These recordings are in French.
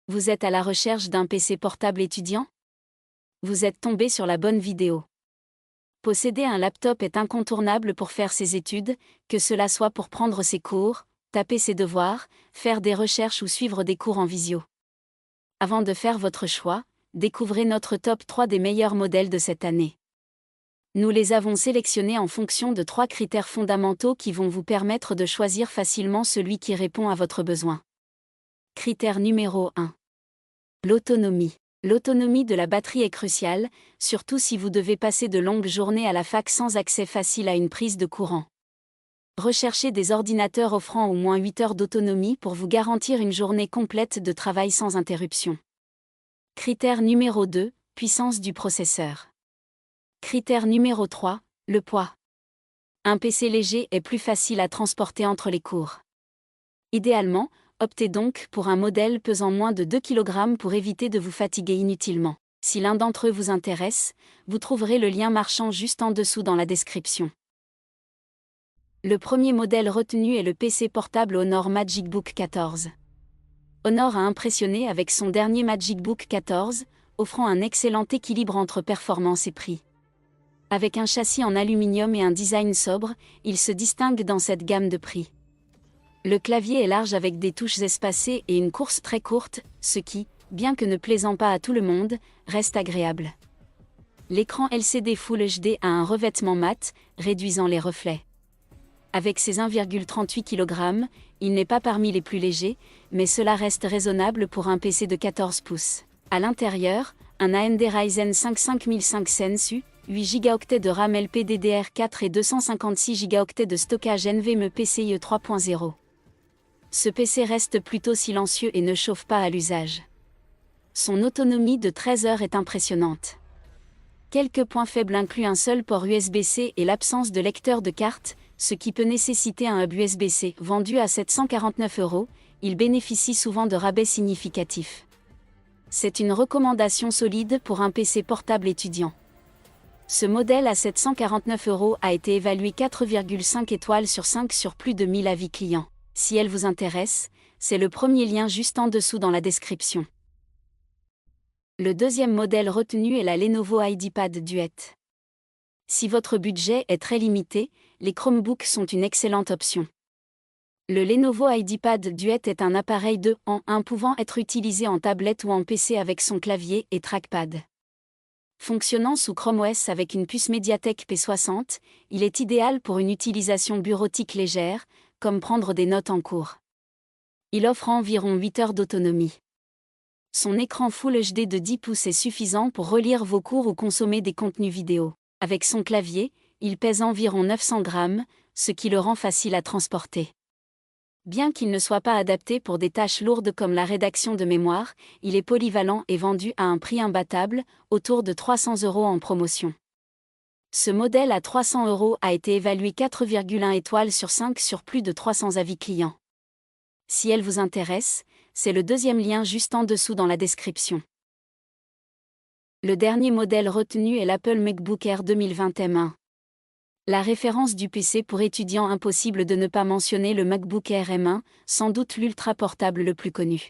Vous êtes à la recherche d'un PC portable étudiant? Vous êtes tombé sur la bonne vidéo. Posséder un laptop est incontournable pour faire ses études, que cela soit pour prendre ses cours, taper ses devoirs, faire des recherches ou suivre des cours en visio. Avant de faire votre choix, découvrez notre top 3 des meilleurs modèles de cette année. Nous les avons sélectionnés en fonction de 3 critères fondamentaux qui vont vous permettre de choisir facilement celui qui répond à votre besoin. Critère numéro 1. L'autonomie. L'autonomie de la batterie est cruciale, surtout si vous devez passer de longues journées à la fac sans accès facile à une prise de courant. Recherchez des ordinateurs offrant au moins 8 heures d'autonomie pour vous garantir une journée complète de travail sans interruption. Critère numéro 2, puissance du processeur. Critère numéro 3, le poids. Un PC léger est plus facile à transporter entre les cours. Idéalement, optez donc pour un modèle pesant moins de 2 kg pour éviter de vous fatiguer inutilement. Si l'un d'entre eux vous intéresse, vous trouverez le lien marchand juste en dessous dans la description. Le premier modèle retenu est le PC portable Honor MagicBook 14. Honor a impressionné avec son dernier MagicBook 14, offrant un excellent équilibre entre performance et prix. Avec un châssis en aluminium et un design sobre, il se distingue dans cette gamme de prix. Le clavier est large avec des touches espacées et une course très courte, ce qui, bien que ne plaisant pas à tout le monde, reste agréable. L'écran LCD Full HD a un revêtement mat, réduisant les reflets. Avec ses 1,38 kg, il n'est pas parmi les plus légers, mais cela reste raisonnable pour un PC de 14 pouces. À l'intérieur, un AMD Ryzen 5 5500 Sensu, 8 Go de RAM LPDDR4 et 256 Go de stockage NVMe PCIe 3.0. Ce PC reste plutôt silencieux et ne chauffe pas à l'usage. Son autonomie de 13 heures est impressionnante. Quelques points faibles incluent un seul port USB-C et l'absence de lecteur de carte, ce qui peut nécessiter un hub USB-C. Vendu à 749 €, il bénéficie souvent de rabais significatifs. C'est une recommandation solide pour un PC portable étudiant. Ce modèle à 749 € a été évalué 4,5 étoiles sur 5 sur plus de 1000 avis clients. Si elle vous intéresse, c'est le premier lien juste en dessous dans la description. Le deuxième modèle retenu est la Lenovo IdeaPad Duet. Si votre budget est très limité, les Chromebooks sont une excellente option. Le Lenovo IdeaPad Duet est un appareil 2 en 1 pouvant être utilisé en tablette ou en PC avec son clavier et trackpad. Fonctionnant sous Chrome OS avec une puce Mediatek P60, il est idéal pour une utilisation bureautique légère, comme prendre des notes en cours. Il offre environ 8 heures d'autonomie. Son écran Full HD de 10 pouces est suffisant pour relire vos cours ou consommer des contenus vidéo. Avec son clavier, il pèse environ 900 grammes, ce qui le rend facile à transporter. Bien qu'il ne soit pas adapté pour des tâches lourdes comme la rédaction de mémoire, il est polyvalent et vendu à un prix imbattable, autour de 300 € en promotion. Ce modèle à 300 € a été évalué 4,1 étoiles sur 5 sur plus de 300 avis clients. Si elle vous intéresse, c'est le deuxième lien juste en dessous dans la description. Le dernier modèle retenu est l'Apple MacBook Air 2020 M1. La référence du PC pour étudiants, impossible de ne pas mentionner le MacBook Air M1, sans doute l'ultra portable le plus connu.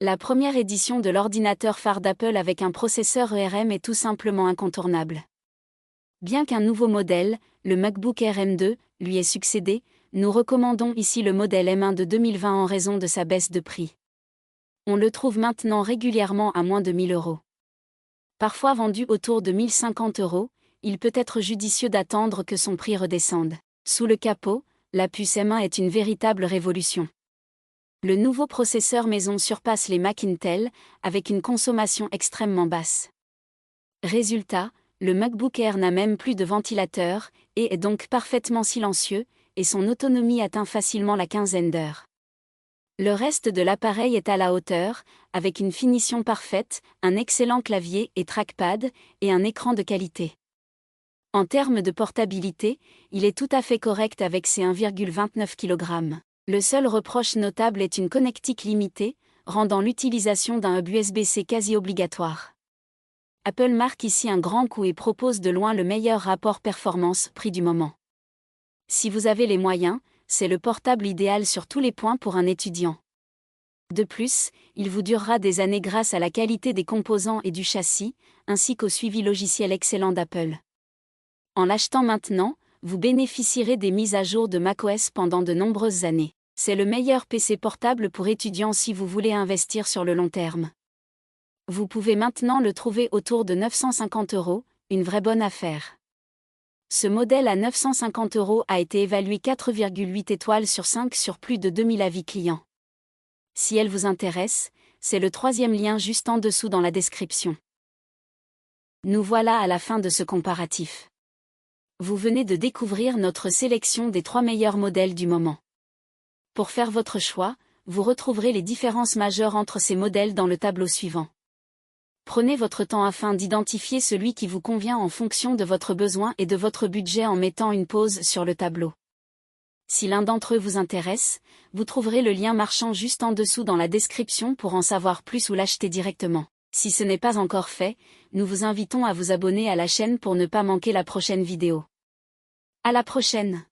La première édition de l'ordinateur phare d'Apple avec un processeur ARM est tout simplement incontournable. Bien qu'un nouveau modèle, le MacBook Air M2, lui ait succédé, nous recommandons ici le modèle M1 de 2020 en raison de sa baisse de prix. On le trouve maintenant régulièrement à moins de 1000 €. Parfois vendu autour de 1050 €, il peut être judicieux d'attendre que son prix redescende. Sous le capot, la puce M1 est une véritable révolution. Le nouveau processeur maison surpasse les Mac Intel, avec une consommation extrêmement basse. Résultat, le MacBook Air n'a même plus de ventilateur, et est donc parfaitement silencieux, et son autonomie atteint facilement la quinzaine d'heures. Le reste de l'appareil est à la hauteur, avec une finition parfaite, un excellent clavier et trackpad, et un écran de qualité. En termes de portabilité, il est tout à fait correct avec ses 1,29 kg. Le seul reproche notable est une connectique limitée, rendant l'utilisation d'un hub USB-C quasi obligatoire. Apple marque ici un grand coup et propose de loin le meilleur rapport performance-prix du moment. Si vous avez les moyens, c'est le portable idéal sur tous les points pour un étudiant. De plus, il vous durera des années grâce à la qualité des composants et du châssis, ainsi qu'au suivi logiciel excellent d'Apple. En l'achetant maintenant, vous bénéficierez des mises à jour de macOS pendant de nombreuses années. C'est le meilleur PC portable pour étudiants si vous voulez investir sur le long terme. Vous pouvez maintenant le trouver autour de 950 €, une vraie bonne affaire. Ce modèle à 950 € a été évalué 4,8 étoiles sur 5 sur plus de 2000 avis clients. Si elle vous intéresse, c'est le 3e lien juste en dessous dans la description. Nous voilà à la fin de ce comparatif. Vous venez de découvrir notre sélection des 3 meilleurs modèles du moment. Pour faire votre choix, vous retrouverez les différences majeures entre ces modèles dans le tableau suivant. Prenez votre temps afin d'identifier celui qui vous convient en fonction de votre besoin et de votre budget en mettant une pause sur le tableau. Si l'un d'entre eux vous intéresse, vous trouverez le lien marchand juste en dessous dans la description pour en savoir plus ou l'acheter directement. Si ce n'est pas encore fait, nous vous invitons à vous abonner à la chaîne pour ne pas manquer la prochaine vidéo. À la prochaine!